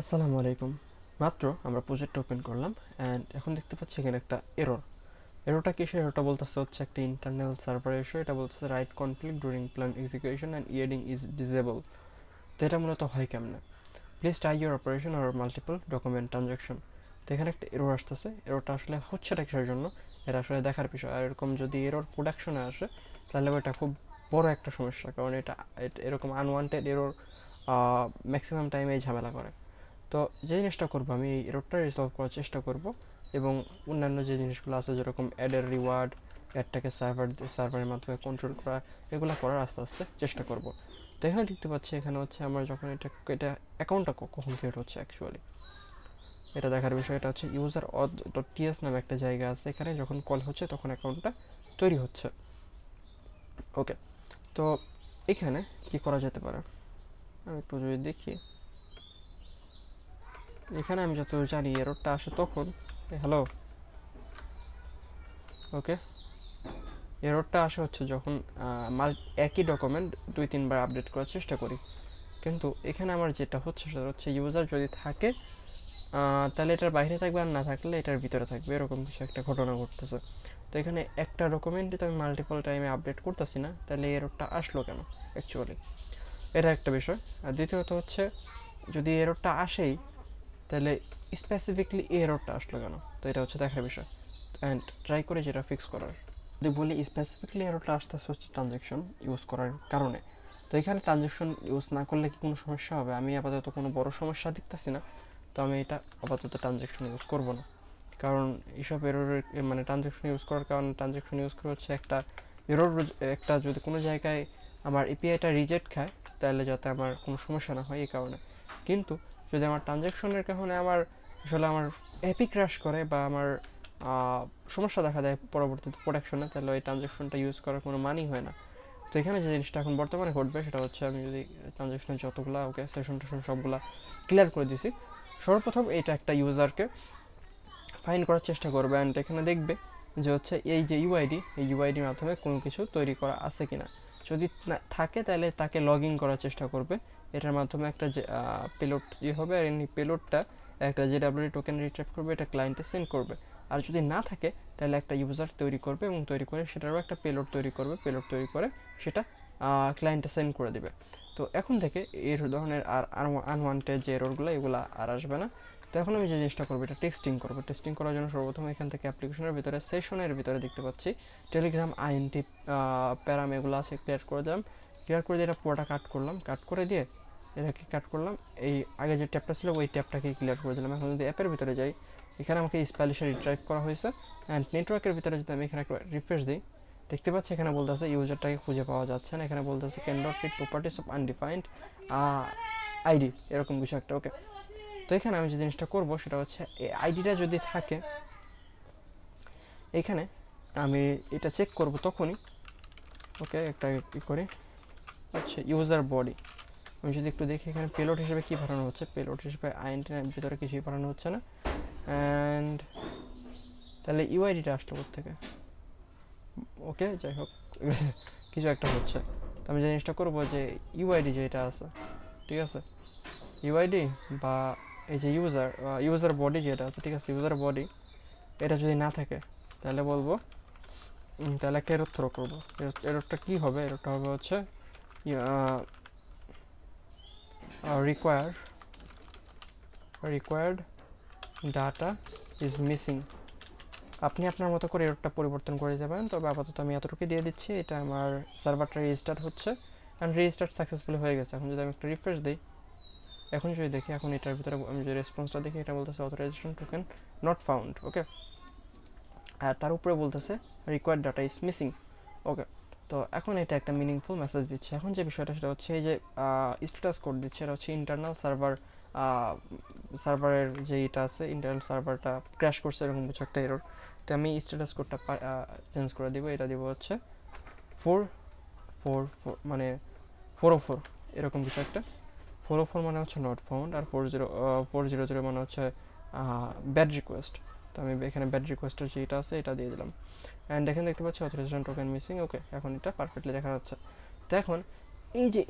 আসসালামু আলাইকুম। মাত্র আমরা প্রজেক্ট ওপেন করলাম অ্যান্ড এখন দেখতে পাচ্ছি এখানে একটা এরর। এররটা কিসের? এররটা বলতেছে হচ্ছে একটা ইন্টারনাল সার্ভার ইস্যু। এটা বলতেছে write conflict during plan execution and yielding is disable. তো এটা মূলত হয় কেমনে? প্লিজ ট্রাই ইউর অপারেশন আর মাল্টিপল ডকুমেন্ট ট্রানজাকশন। তো এখানে একটা এরর আসতেছে। এররটা আসলে হচ্ছেটা কিসের জন্য এটা আসলে দেখার বিষয়। আর এরকম যদি এরর প্রোডাকশনে আসে তাহলে এটা খুব বড় একটা সমস্যা, কারণ এরকম আনওয়ান্টেড এরর ম্যাক্সিমাম টাইমে ঝামেলা করে। তো যে জিনিসটা করবো আমি এই এররটা রিসলভ করার চেষ্টা করব, এবং অন্যান্য যে জিনিসগুলো আছে যেরকম অ্যাডের রিওয়ার্ড, অ্যাডটাকে সার্ভারের মাধ্যমে কন্ট্রোল করা, এগুলো করার আস্তে আস্তে চেষ্টা করব। তো এখানে দেখতে পাচ্ছি এখানে হচ্ছে আমার যখন এটা অ্যাকাউন্টটা কখন ক্রিয়েট হচ্ছে অ্যাকচুয়ালি এটা দেখার বিষয়। এটা হচ্ছে ইউজার অথ ডট টিএস নামে একটা জায়গা আছে, এখানে যখন কল হচ্ছে তখন অ্যাকাউন্টটা তৈরি হচ্ছে। ওকে, তো এখানে কি করা যেতে পারে আমি একটু যদি দেখি। এখানে আমি যত জানি এররটা আসে তখন, হ্যালো, ওকে, এররটা আসে হচ্ছে যখন একই ডকুমেন্ট 2-3 বার আপডেট করার চেষ্টা করি। কিন্তু এখানে আমার যেটা হচ্ছে সেটা হচ্ছে ইউজার যদি থাকে তাহলে এটার বাইরে থাকবে, আর না থাকলে এটার ভিতরে থাকবে, এরকম কিছু একটা ঘটনা ঘটতেছে। তো এখানে একটা ডকুমেন্টই তো আমি মাল্টিপল টাইমে আপডেট করতেছি না, তাহলে এররটা আসলো কেন অ্যাকচুয়ালি, এটা একটা বিষয়। আর দ্বিতীয়ত হচ্ছে যদি এররটা আসেই তাহলে স্পেসিফিকলি এই এররটা আসলো কেন, তো এটা হচ্ছে দেখার বিষয় অ্যান্ড ট্রাই করে যেটা ফিক্স করার। যদি বলি স্পেসিফিকলি এররটা আসতেছে হচ্ছে ট্রানজ্যাকশন ইউজ করার কারণে। তো এখানে ট্রানজ্যাকশন ইউজ না করলে কি কোনো সমস্যা হবে? আমি আপাতত কোনো বড় সমস্যা দেখতেছি না, তো আমি এটা আপাতত ট্রানজ্যাকশন ইউজ করব না। কারণ এইসব এররের মানে ট্রানজ্যাকশন ইউজ করার কারণে, ট্রানজ্যাকশন ইউজ করা হচ্ছে একটা এরর, একটা যদি কোনো জায়গায় আমার এপিআইটা রিজেক্ট খায় তাহলে যাতে আমার কোনো সমস্যা না হয় এই কারণে। কিন্তু যদি আমার ট্রানজ্যাকশনের কারণে আমার অ্যাপি ক্র্যাশ করে বা আমার সমস্যা দেখা দেয় পরবর্তীতে প্রোডাকশনে, তাহলে ওই ট্রানজ্যাকশনটা ইউজ করার কোনো মানই হয় না। তো এখানে যে জিনিসটা এখন বর্তমানে ঘটবে সেটা হচ্ছে আমি যদি ট্রানজ্যাকশনের যতগুলো ওকে সেশন টেশন সবগুলা ক্লিয়ার করে দিছি, সর্বপ্রথম এটা একটা ইউজারকে ফাইন্ড করার চেষ্টা করবে অ্যান্ড এখানে দেখবে যে হচ্ছে এই যে ইউআইডি, এই ইউআইডির মাধ্যমে কোনো কিছু তৈরি করা আছে কিনা। যদি না থাকে তাহলে তাকে লগ ইন করার চেষ্টা করবে। এটার মাধ্যমে একটা যে পেলোড হবে, আর এই পেলোডটা একটা জেডাব্লিউ টোকেন রিট্রিভ করবে, এটা ক্লায়েন্টে সেন্ড করবে। আর যদি না থাকে তাহলে একটা ইউজার তৈরি করবে এবং তৈরি করে সেটারও একটা পেলোড তৈরি করবে, পেলোড তৈরি করে সেটা ক্লায়েন্টে সেন্ড করে দেবে। তো এখন থেকে এর ধরনের আর আনওয়ান্টেড যে এররগুলো এগুলো আর আসবে না। তো এখন আমি যে জিনিসটা করবো এটা টেস্টিং করবো। টেস্টিং করার জন্য সর্বপ্রথম এখান থেকে অ্যাপ্লিকেশনের ভিতরে সেশনের ভিতরে দেখতে পাচ্ছি টেলিগ্রাম আইএনটি প্যারাম এগুলো আছে, ক্লিয়ার করে দিলাম। ক্লিয়ার করে দিয়ে এটা পুরোটা কাট করলাম, কাট করে দিয়ে এটাকে কাট করলাম। এই আগে যে ট্যাবটা ছিল ওই ট্যাবটাকে ক্লিয়ার করে দিলাম। এখন যদি অ্যাপের ভিতরে যাই, এখানে আমাকে স্প্যালিশে রিট্রাইভ করা হয়েছে অ্যান্ড নেটওয়ার্কের ভিতরে যদি আমি এখানে একটা রিফ্রেশ দিই, দেখতে পাচ্ছি এখানে বলতেছে ইউজারটাকে খুঁজে পাওয়া যাচ্ছে না। এখানে বলতেছে can not read properties of undefined ID, এরকম কিছু একটা। ওকে, তো এখানে আমি যে জিনিসটা করব সেটা হচ্ছে এই আইডিটা যদি থাকে এখানে আমি এটা চেক করব তখনই। ওকে, একটা ই করি হচ্ছে ইউজার বডি। আমি যদি একটু দেখি এখানে পেলোড হিসেবে কী পাঠানো হচ্ছে, পেলোড হিসেবে আইএনটির ভিতরে কিছুই পাঠানো হচ্ছে না। অ্যান্ড তাহলে ইউআইডিটা আসলো থেকে। ওকে, যাই হোক কিছু একটা হচ্ছে। তো আমি যে জিনিসটা করবো যে ইউআইডি যেটা আছে, ঠিক আছে, ইউআইডি বা এই যে ইউজার বডি যেটা আছে, ঠিক আছে, ইউজার বডি এটা যদি না থাকে তাহলে বলবো তাহলে একটা এরর থ্রো করবো। এররটা কী হবে? এররটা হবে হচ্ছে রিকোয়ার্ড ডাটা ইজ মিসিং। আপনি আপনার মতো করে এররটা পরিবর্তন করে দিতে পারেন, তবে আপাতত আমি এতটুকু দিয়ে দিচ্ছি। এটা আমার সার্ভারটা রেজিস্টার্ট হচ্ছে অ্যান্ড রেজিস্টার্ট সাকসেসফুলি হয়ে গেছে। এখন যদি আমি একটা রিফ্রেশ দিই, এখন যদি দেখি, এখন এটার ভিতরে আমি যে রেসপন্সটা দেখি এটা বলতেছে অথরাইজেশন টোকেন নট ফাউন্ড। ওকে, আর তার উপরে বলতেছে রিকোয়ার্ড ডাটা ইজ মিসিং। ওকে, তো এখন এটা একটা মিনিংফুল মেসেজ দিচ্ছে। এখন যে বিষয়টা সেটা হচ্ছে এই যে স্ট্যাটাস কোড দিচ্ছে, এটা হচ্ছে ইন্টারনাল সার্ভারের যে এটা আছে, ইন্টারনাল সার্ভারটা ক্র্যাশ করছে এরকম কিছু একটা এরর। তো আমি স্ট্যাটাস কোডটা চেঞ্জ করে দিব। এটা দিব হচ্ছে 444 মানে 404 এরকম কিছু একটা। 404 মানে হচ্ছে নট ফাউন্ড, আর 400 মানে হচ্ছে ব্যাড রিকোয়েস্ট। তো আমি এখানে ব্যাড রিকোয়েস্টের যেটা আছে এটা দিয়ে দিলাম অ্যান্ড এখানে দেখতে পাচ্ছি অথরাইজেশন টোকেন মিসিং। ওকে, এখন এটা পারফেক্টলি দেখা যাচ্ছে। তো এখন এই যে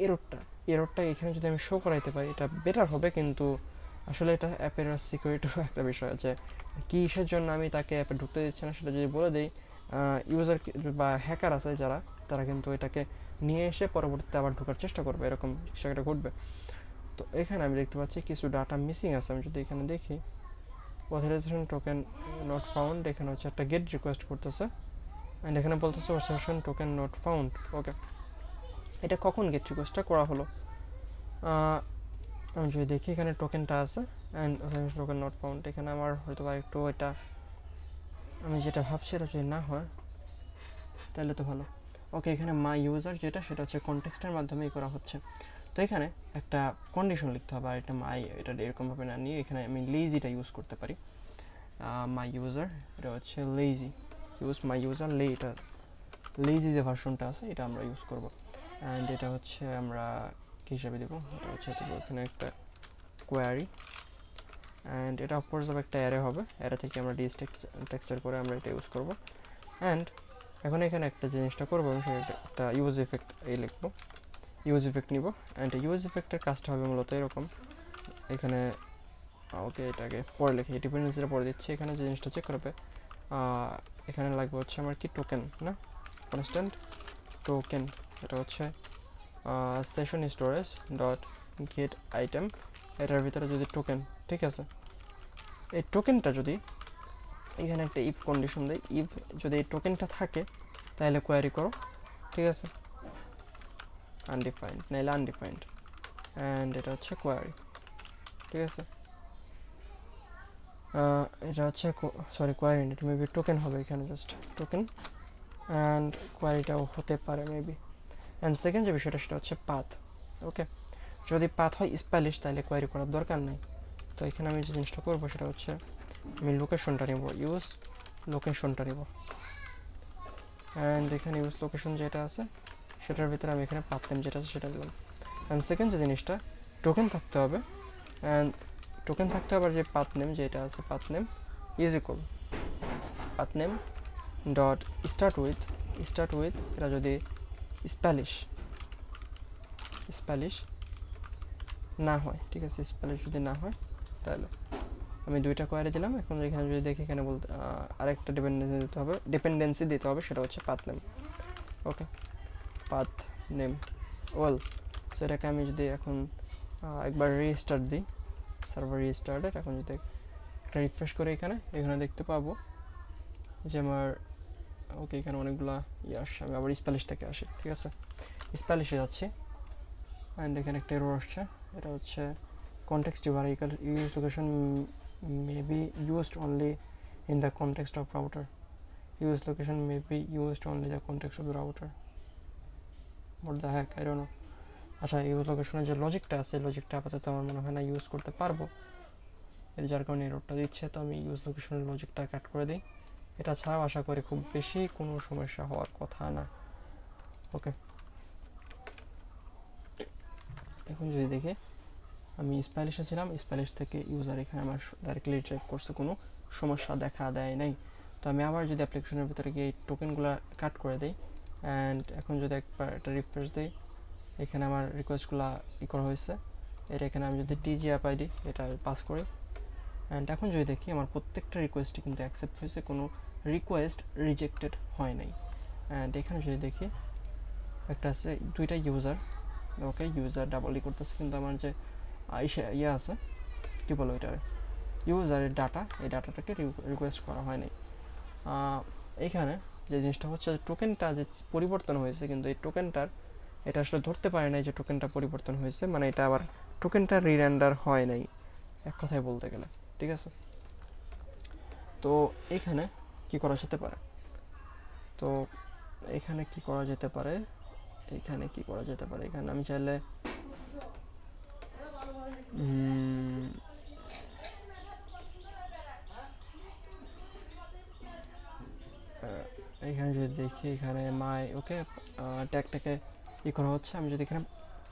এররটা এখানে যদি আমি শো করাইতে পারি এটা বেটার হবে, কিন্তু আসলে এটা অ্যাপের সিকিউরিটির একটা বিষয় আছে, কিসের জন্য আমি তাকে অ্যাপে ঢুকতে দিচ্ছি না সেটা যদি বলে দিই, ইউজার বা হ্যাকার আছে যারা, তারা কিন্তু এটাকে নিয়ে এসে পরবর্তীতে আবার ঢোকার চেষ্টা করবে, এরকম কিছু একটা ঘটবে। তো এখানে আমি দেখতে পাচ্ছি কিছু ডাটা মিসিং আছে। আমি যদি এখানে দেখি অথরাইজেশন টোকেন নট ফাউন্ড, এখানে হচ্ছে একটা গেট রিকোয়েস্ট করতেছে অ্যান্ড এখানে বলতেছে অথরাইজেশন টোকেন নট ফাউন্ড। ওকে, এটা কখন গেট রিকোয়েস্টটা করা হলো? আমি যদি দেখি এখানে টোকেনটা আছে and authorisation token not found, এখানে আমার হয়তো বা একটু এটা, আমি যেটা ভাবছি এটা যদি না হয় তাহলে তো ভালো। ওকে, এখানে মাই ইউজার যেটা সেটা হচ্ছে কনটেক্সটের মাধ্যমেই করা হচ্ছে। তো এখানে একটা কন্ডিশন লিখতে হবে, আর এটা মাই, এটা এরকমভাবে না নিয়ে এখানে আমি লেজিটা ইউজ করতে পারি। মাই ইউজার, এটা হচ্ছে লেজি, ইউজ মাই ইউজার এটা লেজি যে ভার্সনটা আছে এটা আমরা ইউজ করব। অ্যান্ড এটা হচ্ছে আমরা কী হিসাবে দেবো, এটা হচ্ছে এখানে একটা কোয়ারি, অ্যান্ড এটা অফকোর্স একটা অ্যারে হবে, অ্যারে থেকে আমরা ডিএস টেক্সচার করে আমরা এটা ইউজ করব। অ্যান্ড এখন এখানে একটা জিনিসটা করবো, আমি সেটা একটা ইউজ ইফেক্ট এই লিখবো, ইউজ ইফেক্ট নিব। অ্যান্ড ইউজ ইফেক্টের কাজটা হবে মূলত এরকম, এখানে ওকে এটাকে পরে লিখি, ডিপেন্ডেন্সিটা পরে দিচ্ছি। এখানে যে জিনিসটা চেক করবে, এখানে লাগবে হচ্ছে আমার কি টোকেন, না কনস্ট্যান্ট টোকেন, এটা হচ্ছে session storage dot gate item, এটার ভিতরে যদি টোকেন, ঠিক আছে, এই টোকেনটা যদি এখানে একটা ইফ কন্ডিশন দেয়, ইফ যদি এই টোকেনটা থাকে তাহলে কোয়ারি করো, ঠিক আছে, আনডিফাইন্ড নাইলে আনডিফাইন্ড, অ্যান্ড এটা হচ্ছে কোয়ারি, ঠিক আছে। এটা হচ্ছে সরি কোয়ারি, এটা মেবি টোকেন হবে এখানে, জাস্ট টোকেন, অ্যান্ড কোয়ারিটাও হতে পারে মেবি। অ্যান্ড সেকেন্ড যে বিষয়টা সেটা হচ্ছে পাথ। ওকে, যদি পাথ হয় স্প্যালিশ তাহলে কোয়ারি করার দরকার নেই। তো এখানে আমি যে জিনিসটা করবো সেটা হচ্ছে আমি লোকেশনটা নেব, ইউজ লোকেশনটা নেব, অ্যান্ড এখানে ইউজ লোকেশন যেটা আছে সেটার ভিতরে আমি এখানে পাথ নেম যেটা আছে সেটা দিলাম। অ্যান্ড সেকেন্ড যে জিনিসটা টোকেন থাকতে হবে, অ্যান্ড টোকেন থাকতে হবে যে পাথ নেম যেটা আছে, path name is equal path name dot start with এটা যদি স্প্যালিশ না হয়, ঠিক আছে, স্প্যালিশ যদি না হয় তাহলে আমি দুইটা কোয়ারি দিলাম। এখন এখানে যদি দেখি এখানে বলতে আরেকটা ডিপেন্ডেন্সি দিতে হবে সেটা হচ্ছে পাথ নেম। ওকে, পাথ নেম ওয়েল, সো এটাকে আমি যদি এখন একবার রিস্টার্ট দিই, সার্ভার রিস্টার্টেড, এখন যদি একটা রিফ্রেশ করে এখানে দেখতে পাবো যে আমার ওকে এখানে অনেকগুলা আসছে। আমি আবার স্প্যালিশ থেকে আসি, ঠিক আছে, স্প্যালিশে যাচ্ছি, অ্যান্ড এখানে একটা এরর আসছে, এটা হচ্ছে context variable use location may be used only in the context of router, use location may be used only in the context of the router, what the heck, I don't know. আচ্ছা, use লোকেশনের যে লজিকটা আছে, লজিকটা আপাতত আমার মনে হয় না use করতে পারবো, এর যার কারণে এররটা দিচ্ছে। তো আমি ইউজ লোকেশনের লজিকটা কাট করে দিই, এটা ছাড়াও আশা করি খুব বেশি কোনো সমস্যা হওয়ার কথা না। ওকে, এখন যদি দেখি আমি স্প্যালিশে ছিলাম, স্প্যালিশ থেকে ইউজার এখানে আমার ডাইরেক্টলি রিট্রাইভ করছে, কোনো সমস্যা দেখা দেয় নাই। তো আমি আবার যদি অ্যাপ্লিকেশনের ভিতরে গিয়ে এই টোকেনগুলো কাট করে দিই, অ্যান্ড এখন যদি একবার একটা রিফ্রেশ দিই, এখানে আমার রিকোয়েস্টগুলো করা হয়েছে, এটা এখানে আমি যদি টিজি অ্যাপ আইডি এটা পাস করি, অ্যান্ড এখন যদি দেখি আমার প্রত্যেকটা রিকোয়েস্টই কিন্তু অ্যাকসেপ্ট হয়েছে, কোনো রিকোয়েস্ট রিজেক্টেড হয় নাই। অ্যান্ড এখানে যদি দেখি একটা আছে দুইটা ইউজার, ওকে ইউজার ডাবল করতেছে, কিন্তু আমার যে ইয়ে আছে কী বলো এটা ইউজারের ডাটা, এই ডাটাটাকে রিকোয়েস্ট করা হয় নাই। এইখানে যে জিনিসটা হচ্ছে টোকেনটা যে পরিবর্তন হয়েছে, কিন্তু এই টোকেনটার এটা আসলে ধরতে পারে নাই যে টোকেনটা পরিবর্তন হয়েছে, মানে এটা আবার টোকেনটা রিরেন্ডার হয় নাই এক কথায় বলতে গেলে, ঠিক আছে। তো এখানে কি করা যেতে পারে, তো এখানে কি করা যেতে পারে, এখানে আমি চাইলে এখানে যদি দেখি এখানে মাই ওকে ট্যাগটাকে করা হচ্ছে, আমি যদি এখানে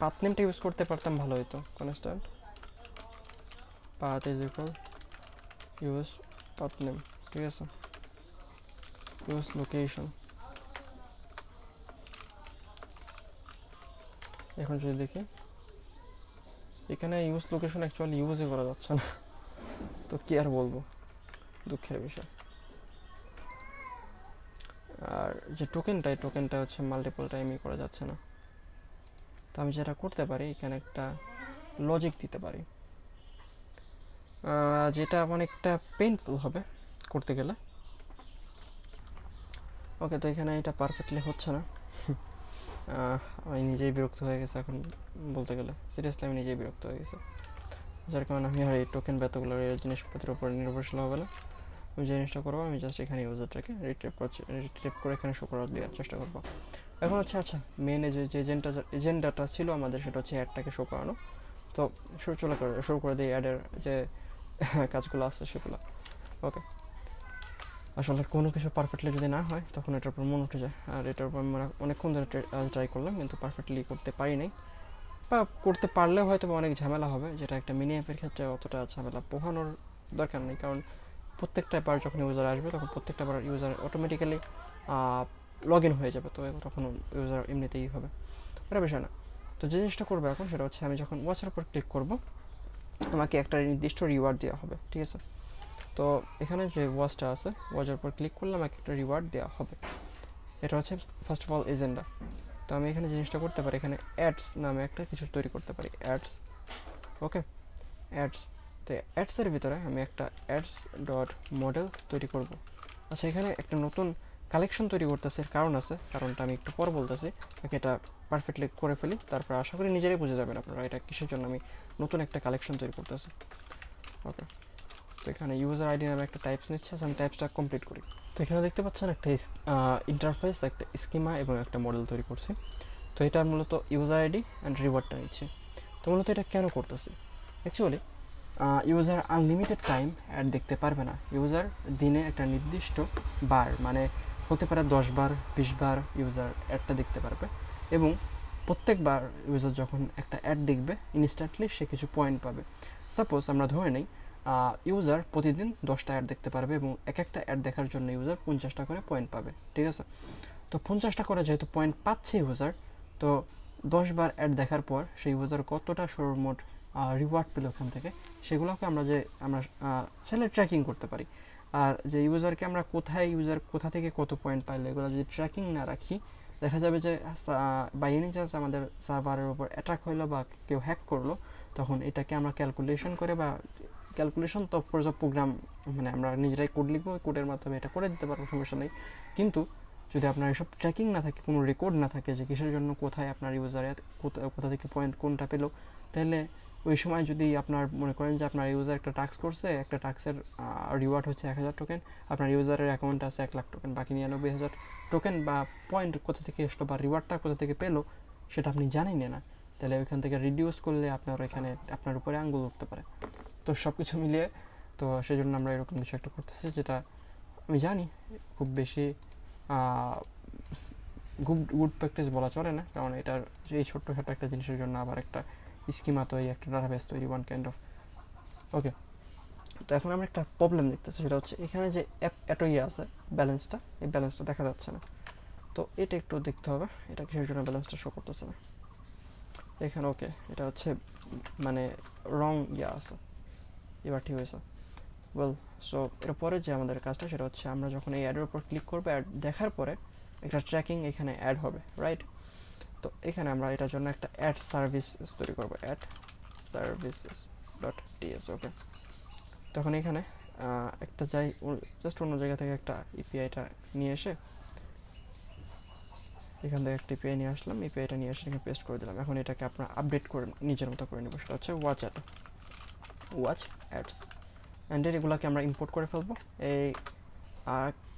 পাথ নেমটা ইউজ করতে পারতাম ভালো হতো, constant path is equal use path name, ঠিক আছে, ইউজ লোকেশন। এখন যদি দেখি এখানে ইউজ লোকেশন অ্যাকচুয়ালি ইউজই করা যাচ্ছে না, তো কি আর বলবো, দুঃখের বিষয়। আর যে টোকেনটা হচ্ছে মাল্টিপল টাইমই করা যাচ্ছে না। তো আমি যেটা করতে পারি, এখানে একটা লজিক দিতে পারি, যেটা অনেকটা পেইনফুল হবে করতে গেলে। ওকে, তো এখানে এটা পারফেক্টলি হচ্ছে না। আমি নিজেই বিরক্ত হয়ে গেছে এখন বলতে গেলে, সিরিয়াসলি আমি নিজেই বিরক্ত হয়ে গেছে, যার কারণে আমি আর এই টোকেন বা এতগুলো জিনিসপত্রের উপর নির্ভরশীল হবে না। আমি যে জিনিসটা করবো, আমি জাস্ট এখানে ইউজারটাকে রিট্রিভ করে এখানে শো করার দেওয়ার চেষ্টা করবো। এখন হচ্ছে আচ্ছা, মেন যে এজেন্ডাটা ছিল আমাদের, সেটা হচ্ছে অ্যাডটাকে শো করানো। তো শুরু করে দিই অ্যাডের যে কাজগুলো আছে সেগুলো। ওকে, আসলে কোনো কিছু পারফেক্টলি যদি না হয় তখন এটার উপর মন উঠে যায়, আর এটার উপর আমরা অনেকক্ষণ ধরে ট্রাই করলাম কিন্তু পারফেক্টলি করতে পারি নাই, বা করতে পারলেও হয়তো অনেক ঝামেলা হবে, যেটা একটা মিনি অ্যাপের ক্ষেত্রে অতটা ঝামেলা পোহানোর দরকার নেই, কারণ প্রত্যেকটা বার যখন ইউজার আসবে তখন প্রত্যেকটা বার ইউজার অটোমেটিক্যালি লগ ইন হয়ে যাবে, তো তখন ইউজার এমনিতেই হবে, এটা বিষয় না। তো যে জিনিসটা করবো এখন সেটা হচ্ছে, আমি যখন ওয়াচের উপর ক্লিক করব আমাকে একটা নির্দিষ্ট রিওয়ার্ড দেওয়া হবে, ঠিক আছে? তো এখানে যে ওয়াচটা আছে, ওয়াচের উপর ক্লিক করলে আমাকে একটা রিওয়ার্ড দেওয়া হবে, এটা হচ্ছে ফার্স্ট অফ অল এজেন্ডা। তো আমি এখানে জিনিসটা করতে পারি, এখানে অ্যাডস নামে একটা কিছু তৈরি করতে পারি, অ্যাডস। ওকে, অ্যাডস। তো অ্যাডসের ভিতরে আমি একটা অ্যাডস ডট মডেল তৈরি করব। আচ্ছা, এখানে একটা নতুন কালেকশন তৈরি করতেছে, কারণ আছে, কারণটা আমি একটু পর বলতেছি, ওকে এটা পারফেক্টলি করে ফেলি, তারপর আশা করি নিজেরাই বুঝে যাবেন আপনারা এটা কিসের জন্য আমি নতুন একটা কালেকশন তৈরি করতেছি। ওকে, তো এখানে ইউজার আইডি নামে একটা টাইপস নিচ্ছে, আমি টাইপসটা কমপ্লিট করি। তো এখানে দেখতে পাচ্ছেন একটা ইন্টারফেস, একটা স্কিমা এবং একটা মডেল তৈরি করছি। তো এটা মূলত ইউজার আইডি অ্যান্ড রিওয়ার্ডটা নিচ্ছে। তো মূলত এটা কেন করতেছি, actually user unlimited time ad দেখতে পারবে না, ইউজার দিনে একটা নির্দিষ্ট বার, মানে হতে পারে 10 বার 20 বার ইউজার অ্যাডটা দেখতে পারবে, এবং প্রত্যেকবার ইউজার যখন একটা অ্যাড দেখবে ইনস্ট্যান্টলি সে কিছু পয়েন্ট পাবে। সাপোজ আমরা ধরে নিই ইউজার প্রতিদিন 10টা অ্যাড দেখতে পারবে এবং এক একটা অ্যাড দেখার জন্য ইউজার 50টা করে পয়েন্ট পাবে, ঠিক আছে? তো 50টা করে যেহেতু পয়েন্ট পাচ্ছে ইউজার, তো 10 বার অ্যাড দেখার পর সেই ইউজার কতটা সর্বমোট রিওয়ার্ড পেল ওখান থেকে, সেগুলোকে আমরা চাইলে ট্র্যাকিং করতে পারি। আর যে ইউজারকে আমরা ইউজার কোথা থেকে কত পয়েন্ট পাইলো এগুলো যদি ট্র্যাকিং না রাখি, দেখা যাবে যে বাই এনি চান্স আমাদের সার্ভারের উপর অ্যাটাক হইলো বা কেউ হ্যাক করলো, তখন এটাকে আমরা ক্যালকুলেশন করে, বা ক্যালকুলেশন তো অফকোর্স প্রোগ্রাম, মানে আমরা নিজেরাই কোড লিখবো, কোডের মাধ্যমে এটা করে দিতে পারবো, সমস্যা নেই। কিন্তু যদি আপনার এসব ট্র্যাকিং না থাকে, কোনো রেকর্ড না থাকে যে কিসের জন্য কোথায় আপনার ইউজার কোথা থেকে পয়েন্ট কোনটা পেলো, তাহলে ওই সময় যদি আপনার মনে করেন যে আপনার ইউজার একটা টাস্ক করছে, একটা টাস্কের রিওয়ার্ড হচ্ছে 1000 টোকেন, আপনার ইউজারের অ্যাকাউন্টে আছে 1 লাখ টোকেন, বাকি 99,000 টোকেন বা পয়েন্ট কোথা থেকে আসলো বা রিওয়ার্ডটা কোথা থেকে পেলো সেটা আপনি জানেনই না, তাহলে ওইখান থেকে রিডিউস করলে আপনার এখানে আপনার উপরে আঙ্গুল উঠতে পারে। তো সব কিছু মিলিয়ে তো সেই জন্য আমরা এরকম কিছু একটা করতেছি, যেটা আমি জানি খুব বেশি গুড প্র্যাকটিস বলা চলে না, কারণ এটার এই ছোট্ট একটা জিনিসের জন্য আবার একটা স্কিমা তৈরি, একটা ডাটাবেস তৈরি, ওয়ান কাইন্ড অফ। ওকে, তো এখন আমরা একটা প্রবলেম দেখতেছি, সেটা হচ্ছে এখানে যে এত আছে ব্যালেন্সটা, এই ব্যালেন্সটা দেখা যাচ্ছে না। তো এটা একটু দেখতে হবে, এটা কিসের জন্য ব্যালেন্সটা শো করতেছে না এখানে। ওকে, এটা হচ্ছে মানে রং আছে, এবার ঠিক হয়েছে। ওয়েল, সো এরপরে যে আমাদের কাজটা সেটা হচ্ছে, আমরা যখন এই অ্যাডের উপর ক্লিক করবো, অ্যাড দেখার পরে একটা ট্র্যাকিং এখানে অ্যাড হবে, রাইট? তো এখানে আমরা এটার জন্য একটা অ্যাড সার্ভিস তৈরি করবো, অ্যাড সার্ভিসেস ডট টিএস। ওকে, তখন এখানে একটা জাস্ট অন্য জায়গা থেকে একটা ইপিআইটা নিয়ে এসে, এখান থেকে একটা ইপিআই নিয়ে আসলাম, ইপিআইটা নিয়ে এসে এখানে পেস্ট করে দিলাম। এখন এটাকে আপনার আপডেট করে নিজের মতো করে নেবো, সেটা হচ্ছে ওয়াচ অ্যাডস, অ্যান্ড এগুলোকে আমরা ইম্পোর্ট করে ফেলবো। এই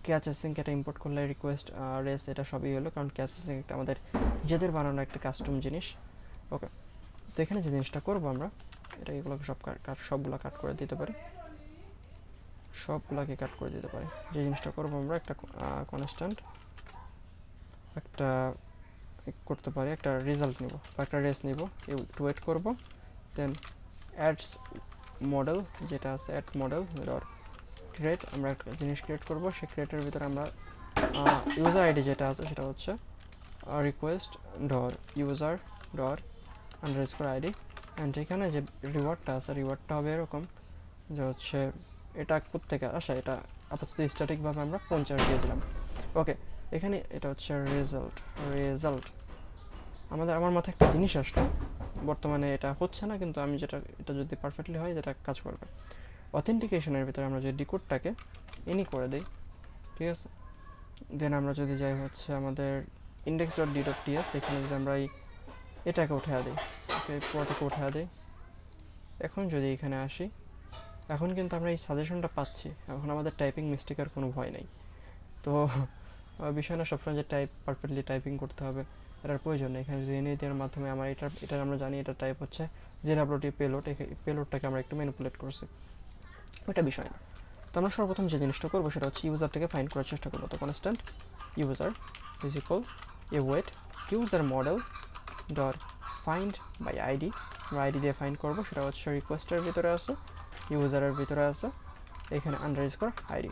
ক্যাচ সিঙ্ক এটা ইম্পোর্ট করলে রিকোয়েস্ট রেস এটা সবই হলো, কারণ ক্যাচ সিঙ্ক একটা আমাদের নিজেদের বানানো একটা কাস্টম জিনিস। ওকে, তো এখানে যে জিনিসটা করবো আমরা, এটা এগুলোকে সবগুলো কাট করে দিতে পারি, সবগুলোকে কাট করে দিতে পারি। যে জিনিসটা করবো আমরা, একটা কনস্ট্যান্ট একটা করতে পারি, একটা রেজাল্ট নিব বা একটা রেস নিব, একটু ওয়েট করবো, দেন অ্যাডস মডেল যেটা আছে, অ্যাড মডেল ডট ক্রিয়েট, আমরা একটা জিনিস ক্রিয়েট করবো, সেই ক্রিয়েটের ভিতরে আমরা ইউজার আইডি যেটা আছে সেটা হচ্ছে request dot user dot underscore ID, and এখানে যে রিওয়ার্ডটা আছে রিওয়ার্ডটা হবে এরকম যে হচ্ছে এটা প্রত্যেকে আসা এটা আপাতত স্ট্যাটিকভাবে আমরা 50 দিয়ে দিলাম। ওকে, এখানে এটা হচ্ছে রেজাল্ট আমার মাথায় একটা জিনিস আসলো, বর্তমানে এটা হচ্ছে না, কিন্তু আমি এটা যদি পারফেক্টলি হয় যেটা কাজ করবে। অথেন্টিকেশনের ভিতরে আমরা যদি ডিকোডটাকে এনি করে দিই, ঠিক আছে, দেন আমরা যদি যাই হচ্ছে আমাদের index.d.ts, এখানে যদি আমরা এটাকে উঠে দিই, ওকে, পুরোটাকে উঠে দিই। এখন যদি এখানে আসি, এখন কিন্তু আমরা এই সাজেশনটা পাচ্ছি, এখন আমাদের টাইপিং মিস্টেকের কোনো ভয় নেই। তো বিষয় না সবসময় যে পারফেক্টলি টাইপিং করতে হবে এটার প্রয়োজন নেই। এখানে জেনে দেওয়ার মাধ্যমে আমার এটা আমরা জানি এটা টাইপ হচ্ছে জেডাব্লিউটি পেলোড, পেলোডটাকে আমরা একটু ম্যানিপুলেট করছি, ওইটা বিষয় না। তো আমরা সর্বপ্রথম যে জিনিসটা করবো সেটা হচ্ছে ইউজারটাকে ফাইন্ড করার চেষ্টা করবো। তো constant user is equal await user model dot find by ID, আমরা আইডি দিয়ে ফাইন্ড করবো, সেটা হচ্ছে রিকোয়েস্টের ভিতরে আছে, ইউজারের ভিতরে আছে, এখানে আন্ডারস্কোর আইডি।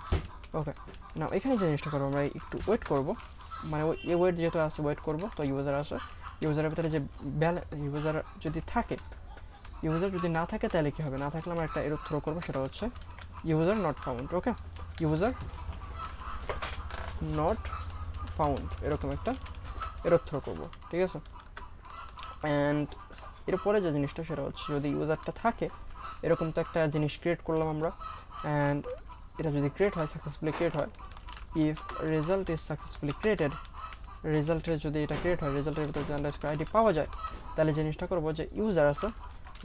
ওকে, না এখানে যে জিনিসটা করবো আমরা একটু ওয়েট করবো, মানে এ ওয়েট যেহেতু আছে ওয়েট করবো, তো ইউজার আছে, ইউজারের ভিতরে যে ইউজার যদি থাকে, ইউজার যদি না থাকে তাহলে কী হবে, না থাকলে আমরা একটা এরর থ্রো করবো, সেটা হচ্ছে user not found. Okay, user not found এরকম একটা এরর থ্রো করবো, ঠিক আছে। অ্যান্ড এরপরে যে জিনিসটা সেটা হচ্ছে যদি ইউজারটা থাকে, এরকম তো একটা জিনিস ক্রিয়েট করলাম আমরা, অ্যান্ড এটা যদি ক্রিয়েট হয়, সাকসেসফুলি ক্রিয়েট হয়, if result is successfully created, রেজাল্টের যদি এটা ক্রিয়েট হয়, রেজাল্টের ভিতরে যদি আন্ডারস্কোর আইডি পাওয়া যায়, তাহলে জিনিসটা করবো যে ইউজার আছে,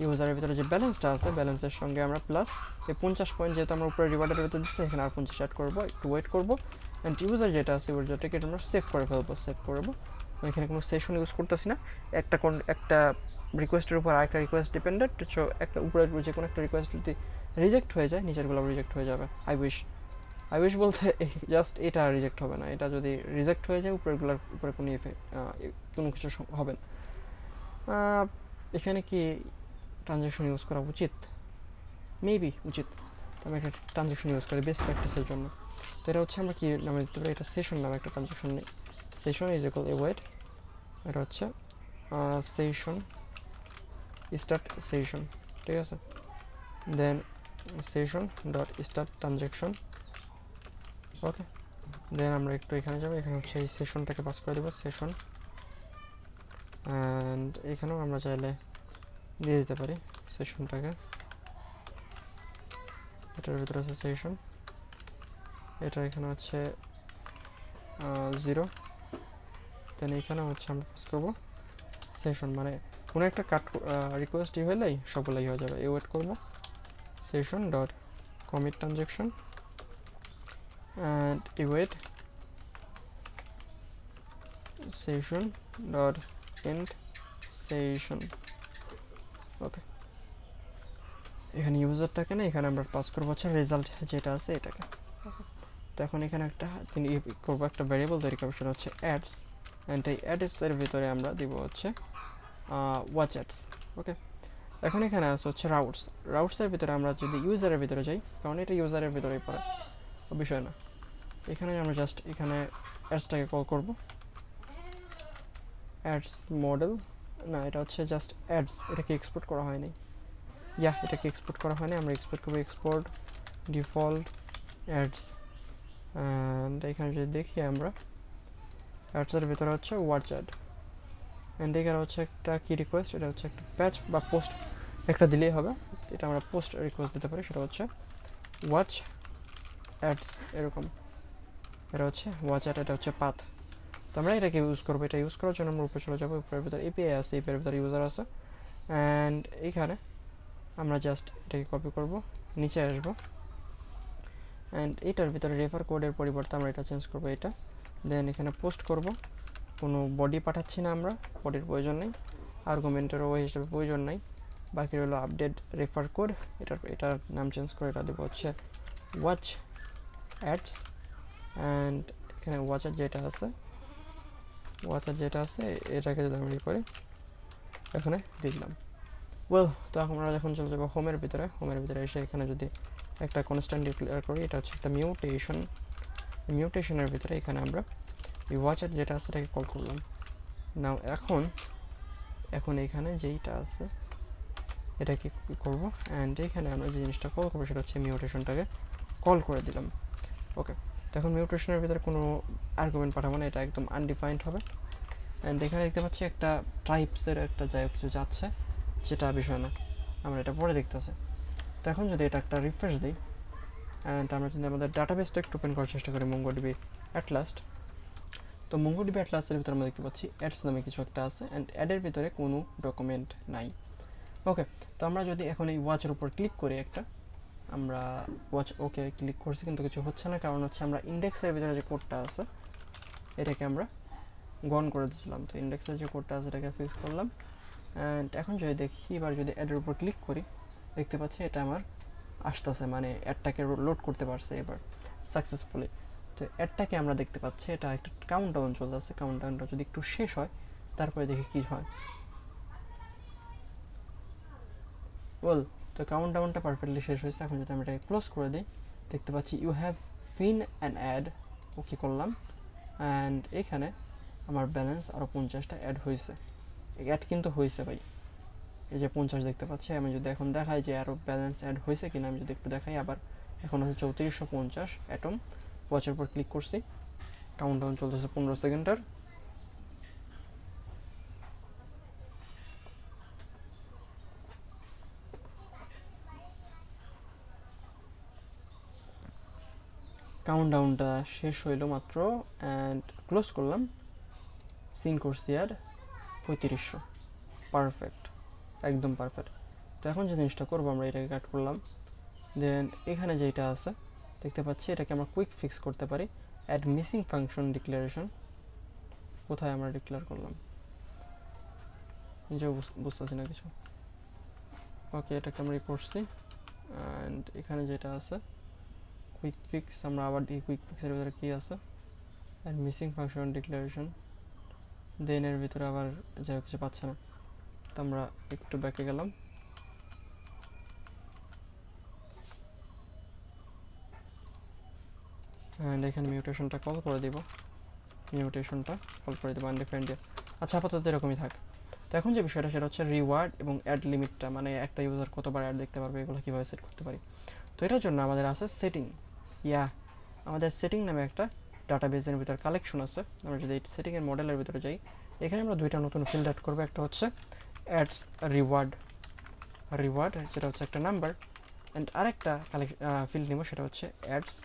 ইউজারের ভিতরে যে ব্যালেন্সটা আছে, ব্যালেন্সের সঙ্গে আমরা প্লাস এই 50 পয়েন্ট যেহেতু আমরা উপরে রিওয়ার্ডের ভিতরে দিচ্ছি, এখানে আর 50 অ্যাড করবো, একটু ওয়েট করবো, অ্যান্ড ইউজার যেটা আছে ইউজারটাকে আমরা সেভ করে ফেলবো, সেভ করবো। এখানে কোনো সেশন ইউজ করতেছি না, একটা রিকোয়েস্টের উপর আরেকটা রিকোয়েস্ট ডিপেন্ডেন্ট, সো একটা উপরে যে কোনো একটা রিকোয়েস্ট যদি রিজেক্ট হয়ে যায়, নিচেরগুলো রিজেক্ট হয়ে যাবে। আই উইশ বলতে জাস্ট এটা রিজেক্ট হবে না, এটা যদি রিজেক্ট হয়ে যায় উপরেগুলোর উপরে কোনো কিছু হবে না। এখানে কি ট্রানজ্যাকশন ইউজ করা উচিত? মেবি উচিত, তো আমি একটা ট্রানজ্যাকশন ইউজ করি বেস্ট প্র্যাকটিসের জন্য। তো এটা হচ্ছে আমরা কি নামে দিতে পারি, এটা সেশন নামে একটা ট্রানজ্যাকশন নেই, session is equal await, এটা হচ্ছে সেশন স্টার্ট সেশন, ঠিক আছে, then session dot start transaction. Okay, then আমরা একটু এখানে যাবো, এখানে হচ্ছে এই সেশনটাকে পাস করে দেবো সেশন, অ্যান্ড এখানেও আমরা চাইলে দিয়ে দিতে পারি সেশনটাকে, এটার ভিতরে আছে সেশন, এটা এখানে হচ্ছে 0, দেন এখানে হচ্ছে আমরা পাস করবো সেশন, মানে কোনো একটা রিকোয়েস্টই হলেই সবগুলোই হয়ে যাবে। ওয়েট করবো session dot commit transaction and wait session dot end session. Okay, এখানে ইউজারটাকে না, এখানে আমরা পাস করবো হচ্ছে রেজাল্ট যেটা আছে এটাকে। তো এখন এখানে একটা করবো, একটা ভ্যারিয়েবল তৈরি করবো, সেটা হচ্ছে অ্যাডস, অ্যান্ড এই অ্যাডসের ভিতরে আমরা দিব হচ্ছে ওয়াচ অ্যাডস। ওকে, এখন এখানে আছে হচ্ছে রাউটসের ভিতরে আমরা যদি ইউজারের ভিতরে যাই, কারণ এটা ইউজারের ভিতরেই পড়ে, বিষয় না, এখানে আমরা জাস্ট এখানে অ্যাডসটাকে কল করবো, অ্যাডস মডেল, না এটা হচ্ছে জাস্ট অ্যাডস, এটাকে এক্সপোর্ট করা হয়নি, এটাকে এক্সপোর্ট করা হয়নি, আমরা এক্সপোর্ট করবো এক্সপোর্ট ডিফল্ট অ্যাডস, অ্যান্ড এখানে যদি দেখি আমরা অ্যাডসের ভিতরে হচ্ছে ওয়াচ অ্যাড, অ্যান্ড এখানে হচ্ছে একটা কি রিকোয়েস্ট, এটা হচ্ছে একটা প্যাচ বা পোস্ট একটা দিলেই হবে, এটা আমরা পোস্ট রিকোয়েস্ট দিতে পারি, সেটা হচ্ছে ওয়াচ অ্যাডস এরকম, এটা হচ্ছে ওয়াচ অ্যাড, এটা হচ্ছে পাথ। তো আমরা এটাকে ইউজ করবো, এটা ইউজ করার জন্য আমরা উপরে চলে যাবো, উপরের ভিতরে এপিআই আছে, এপিআইয়ের ভিতরে ইউজার আছে, অ্যান্ড এইখানে আমরা জাস্ট এটাকে কপি করব, নিচে আসবো, অ্যান্ড এটার ভিতরে রেফার কোডের পরিবর্তে আমরা এটা চেঞ্জ করবো এটা, দেন এখানে পোস্ট করব, কোনো বডি পাঠাচ্ছি না আমরা, বডির প্রয়োজন নেই, আর্গুমেন্টেরও হিসেবে প্রয়োজন নেই, বাকি হলো আপডেট রেফার কোড, এটার নাম চেঞ্জ করে এটা দেবো হচ্ছে ওয়াচ অ্যাডস, অ্যান্ড এখানে ওয়াচার যেটা আছে এটাকে যদি আমি করি এখানে দিলাম। তো আমরা যখন চলে যাবো হোমের ভিতরে এসে এখানে যদি একটা কনস্ট্যান্ট ডিক্লেয়ার করি, এটা হচ্ছে একটা মিউটেশনের ভিতরে এখানে আমরা এই ওয়াচার যেটা আছে এটাকে কল করলাম। নাও এখন এখানে যেইটা আছে এটা কি করব, অ্যান্ড এখানে আমরা যে জিনিসটা কল করবো সেটা হচ্ছে মিউটেশনটাকে কল করে দিলাম। ওকে, তো এখন মিউটেশনের ভিতরে কোনো আর্গুমেন্ট পাঠাবো না, এটা একদম আনডিফাইন্ড হবে। অ্যান্ড এখানে দেখতে পাচ্ছি একটা টাইপসের একটা যাই কিছু যাচ্ছে, যেটা বিষয় না, আমরা এটা পরে দেখতেছি। তো এখন যদি এটা একটা রিফ্রেশ দিই অ্যান্ড আমরা যদি আমাদের ডাটাবেসটা একটু ওপেন করার চেষ্টা করি MongoDB অ্যাটলাস্ট, তো MongoDB অ্যাটলাসের ভিতরে আমরা দেখতে পাচ্ছি অ্যাডস নামে কিছু একটা আছে, অ্যান্ড অ্যাডের ভিতরে কোনো ডকুমেন্ট নাই। ওকে, তো আমরা যদি এখন এই ওয়াচের উপর ক্লিক করি একটা, আমরা ওয়াচ ওকে ক্লিক করছি কিন্তু কিছু হচ্ছে না, কারণ হচ্ছে আমরা ইন্ডেক্সের ভিতরে যে কোডটা আছে এটাকে আমরা গন করে দিয়েছিলাম। তো ইন্ডেক্সের যে কোডটা আছে এটাকে ফিক্স করলাম, অ্যান্ড এখন যদি দেখি এবার যদি অ্যাডের উপর ক্লিক করি দেখতে পাচ্ছি এটা আমার আসতেছে, মানে অ্যাডটাকে লোড করতে পারছে এবার সাকসেসফুলি। তো অ্যাডটাকে আমরা দেখতে পাচ্ছি এটা একটা কাউন্টডাউন চলতেছে, কাউন্টডাউনটা যদি একটু শেষ হয় তারপরে দেখি কী হয়। ওয়েল, তো কাউন্টডাউনটা পারফেক্টলি শেষ হয়েছে। এখন যদি আমি এটাকে ক্লোজ করে দিই দেখতে পাচ্ছি you have seen an add, okay করলাম, অ্যান্ড এখানে আমার ব্যালেন্স আরও 50টা অ্যাড হয়েছে। অ্যাড কিন্তু হয়েছে ভাই, এই যে 50 দেখতে পাচ্ছি। আমি যদি এখন দেখাই যে আরও ব্যালেন্স অ্যাড হয়েছে কিনা, আমি যদি একটু দেখাই আবার, এখন হচ্ছে 3450 অ্যাটম। ওয়াচের উপর ক্লিক করছি, কাউন্টডাউন চলতেছে 15 সেকেন্ডের। কাউন্টডাউনটা শেষ হইল মাত্র, অ্যান্ড ক্লোজ করলাম, সিন করছি অ্যাড 3500, পারফেক্ট, একদম পারফেক্ট। তো এখন যে জিনিসটা করবো আমরা এটাকে কাট করলাম, দেন এখানে যেটা আছে দেখতে পাচ্ছি এটাকে আমরা কুইক ফিক্স করতে পারি। অ্যাড মিসিং ফাংশন ডিক্লারেশন, কোথায় আমরা ডিক্লেয়ার করলাম নিজেও বুঝতেছি না কিছু। ওকে, এটাকে আমরা করছি, অ্যান্ড এখানে যেটা আছে কুইক ফিক্স, আমরা আবার দেখি কুইক ফিক্সের ভিতরে কী আছে। অ্যাড মিসিং ফাংশন ডিক্লারেশন, দেন এর ভিতরে আবার যাই কিছু পাচ্ছে না, তো আমরা একটু ব্যাকে গেলাম। অ্যান্ড এখানে মিউটেশনটা কল করে দিব, মিউটেশনটা কল করে দেবো আনডিফাইন্ড দিয়ে। আচ্ছা, আপাতত এরকমই থাক। তো এখন যে বিষয়টা সেটা হচ্ছে রিওয়ার্ড এবং অ্যাড লিমিটটা, মানে একটা ইউজার কতবার অ্যাড দেখতে পারবে এগুলো কীভাবে সেট করতে পারি। তো এটার জন্য আমাদের আছে সেটিং, আমাদের সেটিং নামে একটা ডাটাবেসের ভিতরে কালেকশন আছে। আমরা যদি এই সেটিংয়ের মডেলের ভিতরে যাই, এখানে আমরা দুইটা নতুন ফিল্ড অ্যাড করবো। একটা হচ্ছে অ্যাডস রিওয়ার্ড, যেটা হচ্ছে একটা নাম্বার, অ্যান্ড আরেকটা ফিল্ড নিব সেটা হচ্ছে অ্যাডস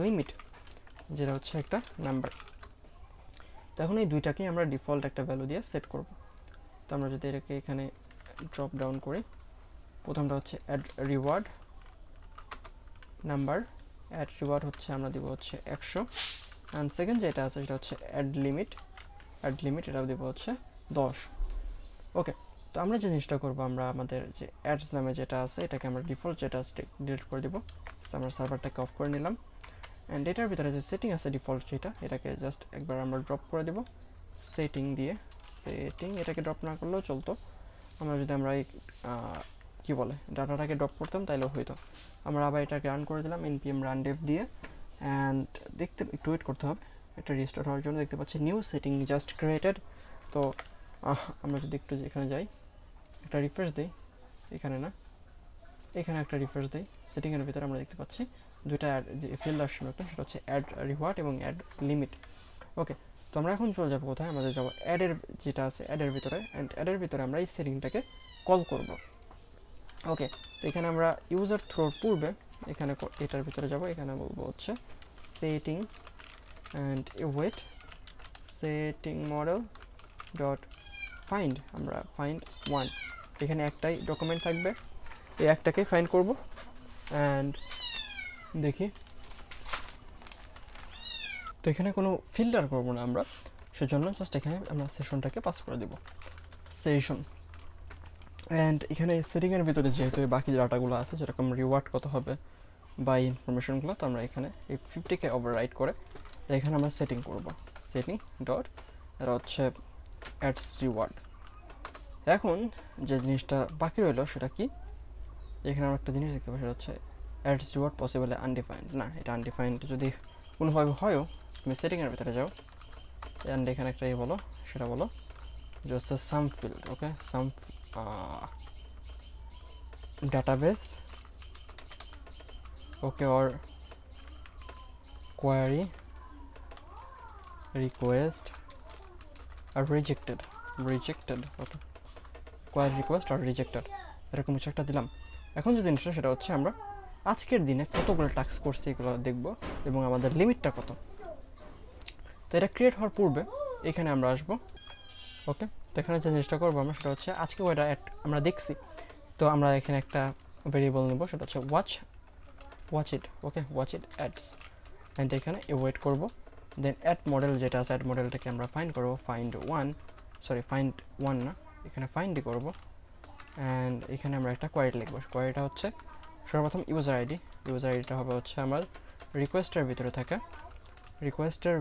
লিমিট, যেটা হচ্ছে একটা নাম্বার। তো এখন এই দুইটাকেই আমরা ডিফল্ট একটা ভ্যালু দিয়ে সেট করব। তো আমরা যদি এটাকে এখানে ড্রপ ডাউন করি, প্রথমটা হচ্ছে ad reward number, ad reward হচ্ছে আমরা দিব হচ্ছে 100, অ্যান্ড সেকেন্ড যেটা আছে সেটা হচ্ছে অ্যাড লিমিট এটাও দিব হচ্ছে 10। ওকে, তো আমরা যে জিনিসটা করবো, আমরা আমাদের যে অ্যাডস নামে যেটা আছে এটাকে আমরা ডিফল্ট যেটা ডিলিট করে দিব। আমরা সার্ভারটাকে অফ করে নিলাম, অ্যান্ড এটার ভিতরে যে সেটিং আছে ডিফল্ট যেটা, এটাকে জাস্ট একবার আমরা ড্রপ করে দেব সেটিং দিয়ে। এটাকে ড্রপ না করলেও চলতো, যদি আমরা এই কী বলে ডাটাটাকে ড্রপ করতাম তাইলেও হইতো। আমরা আবার এটাকে রান করে দিলাম npm run dev দিয়ে, অ্যান্ড দেখতে একটু ওয়েট করতে হবে এটা রিস্টার্ট হওয়ার জন্য। দেখতে পাচ্ছি নিউ সেটিং জাস্ট ক্রিয়েটেড। তো আমরা যদি একটু এখানে যাই, একটা রিফ্রেশ দিই, এখানে একটা রিফ্রেশ দিই, সেটিংয়ের ভিতরে আমরা দেখতে পাচ্ছি দুইটা যে ফিল্ড আসছে নতুন, সেটা হচ্ছে অ্যাড রিওয়ার্ড এবং অ্যাড লিমিট। ওকে, তো আমরা এখন চলে যাবো কোথায়, আমাদের যাবো অ্যাডের যেটা আছে অ্যাডের ভিতরে, অ্যান্ড অ্যাডের ভিতরে আমরা এই সেটিংটাকে কল করব। ওকে, তো এখানে আমরা ইউজার থ্রোর পূর্বে এখানে এটার ভিতরে যাব, এখানে বলবো হচ্ছে setting and wait setting model dot find, আমরা ফাইন্ড 1, এখানে একটাই ডকুমেন্ট থাকবে, এই একটাকে ফাইন্ড করব। অ্যান্ড দেখি, তো এখানে কোনো ফিল্টার করবো না আমরা, সেজন্য জাস্ট এখানে আমরা সেশনটাকে পাস করে দেব সেশন। অ্যান্ড এখানে সেটিংয়ের ভিতরে যেহেতু বাকি ডাটাগুলো আছে, যেরকম রিওয়ার্ড কত হবে বা ইনফরমেশনগুলো, তো আমরা এখানে এই 50কে ওভাররাইট করে এখানে আমরা সেটিং করব, সেটিং ডট এটা হচ্ছে অ্যাডস রিওয়ার্ড। এখন যে জিনিসটা বাকি রইল সেটা কি, এখানে আমরা একটা জিনিস দেখতে পাই, সেটা হচ্ছে অ্যাডস রিওয়ার্ড পসিবল আনডিফাইন্ড। না, এটা আনডিফাইন্ড যদি কোনোভাবে হয়ও, তুমি সেটিংয়ের ভিতরে যাও, অ্যান্ড এখানে একটা বলো, সেটা বলো যে হচ্ছে some field. Okay, some database, okay, or query request are rejected, okay, query request are rejected এরকম কিছু একটা দিলাম। এখন যে জিনিসটা সেটা হচ্ছে আমরা আজকের দিনে কতগুলো টাস্ক করছি এগুলো দেখব এবং আমাদের লিমিটটা কত। তো এটা ক্রিয়েট হওয়ার পূর্বে এখানে আমরা আসবো, ওকে। তো এখানে যে জিনিসটা করবো আমরা সেটা হচ্ছে আজকে ওইটা আমরা দেখছি, তো আমরা এখানে একটা ভেরিয়েবল নেব সেটা হচ্ছে watch it, okay, watch it ads, and এখানে ওয়েট করব। দেন অ্যাড মডেল যেটা আছে অ্যাড মডেলটাকে আমরা ফাইন্ড করবো, ফাইন্ড ওয়ান না, এখানে ফাইন্ডই করব। অ্যান্ড এখানে আমরা একটা কোয়ারি লিখবো। কোয়ারিটা হচ্ছে সর্বপ্রথম ইউজার আইডিটা হবে হচ্ছে আমার রিকোয়েস্টের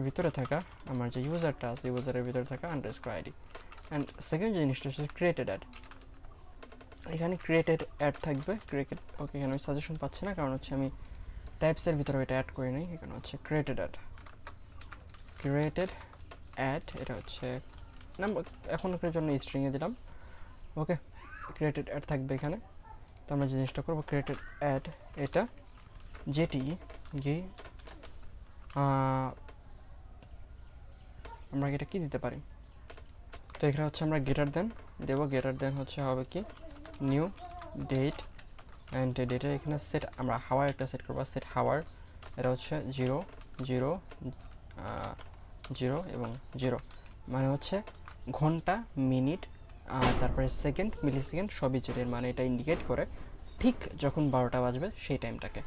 ভিতরে থাকা আমার যে ইউজারটা আছে ইউজারের ভিতরে থাকা আন্ডারস্কোর আইডি। অ্যান্ড সেকেন্ড যে জিনিসটা হচ্ছে ক্রিয়েটেড অ্যাড, এখানে ক্রিয়েটেড অ্যাড থাকবে ওকে। এখানে আমি সাজেশন পাচ্ছি না কারণ হচ্ছে আমি টাইপসের ভিতরে এটা অ্যাড করি নাই। এখানে হচ্ছে ক্রিয়েটেড অ্যাড, এটা হচ্ছে নাম্বার এখনকার জন্য স্ট্রিংয়ে দিলাম, ওকে। ক্রিয়েটেড অ্যাড থাকবে এখানে। তো আমরা জিনিসটা করবো ক্রিয়েটেড অ্যাড, এটা যেটি আমরা এটা কি দিতে পারি, তো এখানে হচ্ছে আমরা গ্রেটার দেন হচ্ছে হবে কি নিউ ডেট, অ্যান্ড ডেটের এখানে সেট আমরা হাওয়ার একটা সেট করবো, সেট হাওয়ার, এটা হচ্ছে 0 0 0 এবং 0, মানে হচ্ছে ঘন্টা, মিনিট, তারপরে সেকেন্ড, মিলি সেকেন্ড সবই জিরোর, মানে এটা ইন্ডিকেট করে ঠিক যখন 12টা বাজবে সেই টাইমটাকে,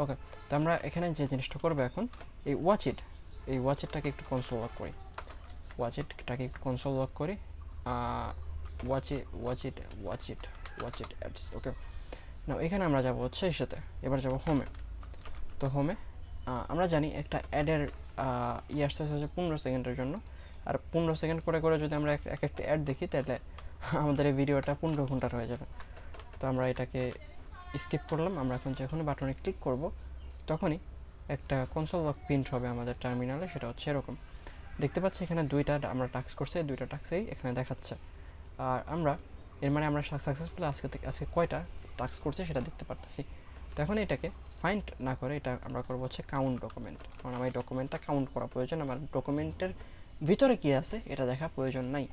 ওকে। তো আমরা এখানে যে জিনিসটা করবো এখন এই ওয়াচ ইটটাকে একটু কনসোল লক করি, ওয়াচ ইট অ্যাডস, ওকে। না এখানে আমরা যাব হচ্ছে এর সাথে, এবার যাব হোমে। তো হোমে আমরা জানি একটা অ্যাডের আসতে হচ্ছে 15 সেকেন্ডের জন্য, আর 15 সেকেন্ড করে যদি আমরা এক একটা অ্যাড দেখি তাহলে আমাদের এই ভিডিওটা 15 ঘন্টার হয়ে যাবে। তো আমরা এটাকে স্কিপ করলাম। আমরা এখন যখনই বাটনে ক্লিক করব তখনই একটা কনসোল লক প্রিন্ট হবে আমাদের টার্মিনালে, সেটা হচ্ছে এরকম দেখতে পাচ্ছি। এখানে দুইটা আমরা টাস্ক করছি, দুইটা টাস্কেই এখানে দেখাচ্ছে, আর আমরা এর মানে আমরা সাকসেসফুলি আজকে কয়টা টাস্ক করছি সেটা দেখতে পারতেছি। তো এখন এটাকে ফাইন্ড না করে এটা আমরা করবো হচ্ছে কাউন্ট ডকুমেন্ট, কারণ আমার এই ডকুমেন্টটা কাউন্ট করা প্রয়োজন, আমার ডকুমেন্টের ভিতরে কি আছে এটা দেখা প্রয়োজন নাই।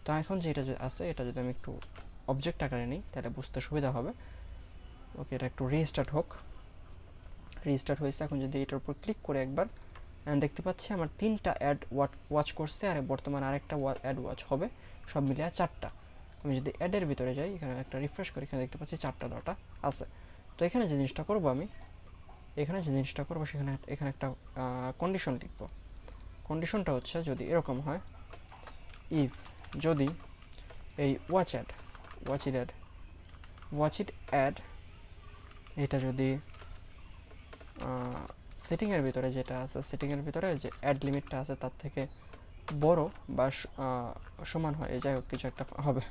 তো এখন যে এটা আছে এটা যদি আমি একটু অবজেক্ট আকারে নিই তাহলে বুঝতে সুবিধা হবে, ওকে। এটা একটু রিস্টার্ট হয়েছে। এখন যদি এটার উপর ক্লিক করে একবার দেখতে পাচ্ছি আমার 3টা অ্যাড ওয়াচ করছে, আর বর্তমানে আরেকটা অ্যাড ওয়াচ হবে, সব মিলিয়ে 4টা। আমি যদি অ্যাডের ভিতরে যাই এখানে একটা রিফ্রেশ করি, এখানে দেখতে পাচ্ছি 4টা ডাটা আছে। তো এখানে যে জিনিসটা করবো সেখানে এখানে একটা কন্ডিশন লিখব। কন্ডিশনটা হচ্ছে যদি এরকম হয়, ইফ যদি এই ওয়াচ ইট অ্যাড এটা যদি সেটিংয়ের ভিতরে যেটা আছে, সেটিংয়ের ভিতরে যে অ্যাড লিমিটটা আছে তার থেকে বড় বা সমান হয়, যাই হোক কিছু একটা হবে।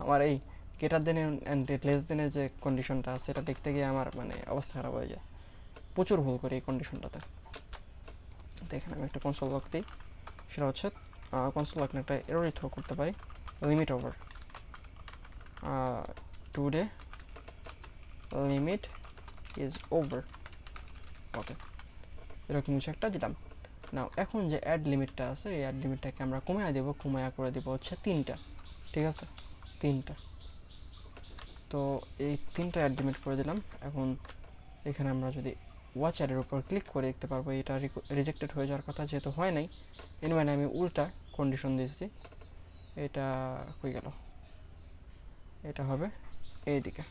আমার এই গ্রেটার দেন অ্যান্ড লেস দেনের যে কন্ডিশনটা আছে এটা দেখতে গিয়ে আমার মানে অবস্থা খারাপ হয়ে যায়, প্রচুর ভুল করি এই কন্ডিশনটাতে। তো এখানে আমি একটা কনসোল লক দিই, সেটা হচ্ছে কনসোল লক একটা এরর থ্রো করতে পারি, limit over today limit is over, okay. এরকম কিছু একটা দিলাম। নাও এখন যে অ্যাড লিমিটটা আছে এই অ্যাড লিমিটটাকে আমরা কমিয়ে দেবো, করে দেবো হচ্ছে 3টা, ঠিক আছে, 3টা। তো এই 3টা অ্যাড লিমিট করে দিলাম। এখন এখানে আমরা যদি ওয়াচ অ্যাডের উপর ক্লিক করে দেখতে পারবো এটা রিজেক্টেড হয়ে যাওয়ার কথা, যেহেতু হয় নাই মানে আমি উল্টা কন্ডিশন দিয়েছি, এটা হয়ে গেল, এটা হবে এইদিকে,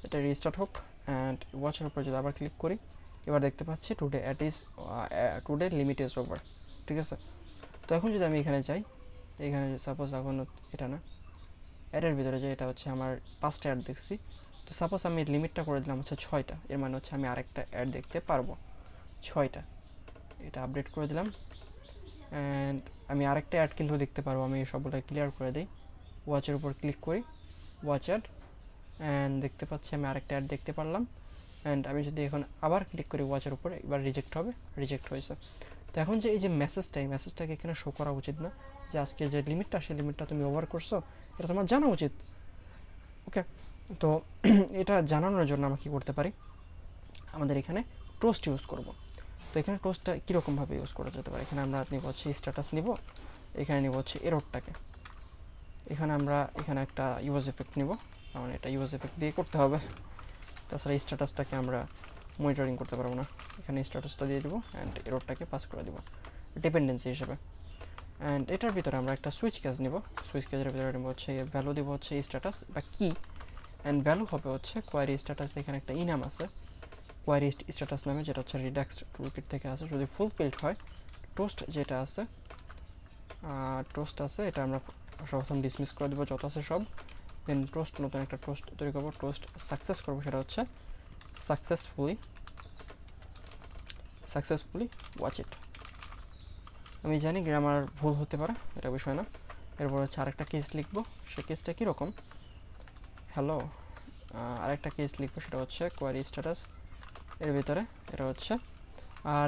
এটা রিস্টার্ট হোক। অ্যান্ড ওয়াচের উপর যদি আবার ক্লিক করি এবার দেখতে পাচ্ছি টুডে লিমিট ইজ ওভার, ঠিক আছে। তো এখন যদি আমি এখানে যাই, এখানে সাপোজ এখন এটা না অ্যাডের ভিতরে যাই, এটা হচ্ছে আমার 5টা অ্যাড দেখছি। তো সাপোজ আমি লিমিটটা করে দিলাম হচ্ছে 6টা, এর মানে হচ্ছে আমি আরেকটা অ্যাড দেখতে পারবো 6টা, এটা আপডেট করে দিলাম। অ্যান্ড আমি আরেকটা অ্যাড কিন্তু দেখতে পারবো, আমি সবগুলো ক্লিয়ার করে দিই, ওয়াচের উপর ক্লিক করি, ওয়াচ অ্যাড, অ্যান্ড দেখতে পাচ্ছি আমি আরেকটা অ্যাড দেখতে পারলাম। অ্যান্ড আমি যদি এখন আবার ক্লিক করি ওয়াচের উপর, এবার রিজেক্ট হয়েছে। তো এখন যে এই যে মেসেজটা, এই মেসেজটাকে এখানে শো করা উচিত না যে আজকে যে লিমিটটা, সেই লিমিটটা তুমি ওভার করছো, এটা তোমার জানা উচিত। ওকে, তো এটা জানানোর জন্য আমরা কী করতে পারি, আমাদের এখানে টোস্ট ইউজ করব। তো এখানে টোস্টটা কীরকমভাবে ইউজ করা যেতে পারে, এখানে আমরা নিব হচ্ছে স্ট্যাটাস নিব, এখানে নিব হচ্ছে এররটাকে, এখানে আমরা এখানে একটা ইউজ এফেক্ট নিব, কারণ এটা ইউজ এফেক্ট দিয়ে করতে হবে, তাছাড়া এই স্ট্যাটাসটাকে আমরা মনিটরিং করতে পারবো না। এখানে স্ট্যাটাসটা দিয়ে দেবো অ্যান্ড এররটাকে পাস করে দেবো ডিপেন্ডেন্সি হিসেবে। অ্যান্ড এটার ভিতরে আমরা একটা সুইচ কেস নিব, সুইচ কেসের ভিতরে নেব হচ্ছে ভ্যালু দিব হচ্ছে স্ট্যাটাস বা কি, অ্যান্ড ভ্যালু হবে হচ্ছে কোয়ারি স্ট্যাটাস। এখানে একটা ইনাম আছে কোয়ারি স্ট্যাটাস নামে, যেটা হচ্ছে রিডাক্স টুলকিট থেকে আছে। যদি ফুলফিলড হয়, টোস্ট যেটা আছে, টোস্ট আছে, এটা আমরা সর্বপ্রথম ডিসমিস করে দেবো যত আছে সব, দেন টোস্ট নতুন একটা টোস্ট তৈরি করবো, টোস্ট সাকসেস করবো, সেটা হচ্ছে সাকসেসফুলি ওয়াচ ইট। আমি জানি গ্রামার ভুল হতে পারে, এটা বিষয় না। এরপর হচ্ছে আরেকটা কেস লিখবো, সেই কেসটা কীরকম, হ্যালো, আরেকটা কেস লিখবো, সেটা হচ্ছে কোয়ারি স্ট্যাটাস এর ভিতরে, এটা হচ্ছে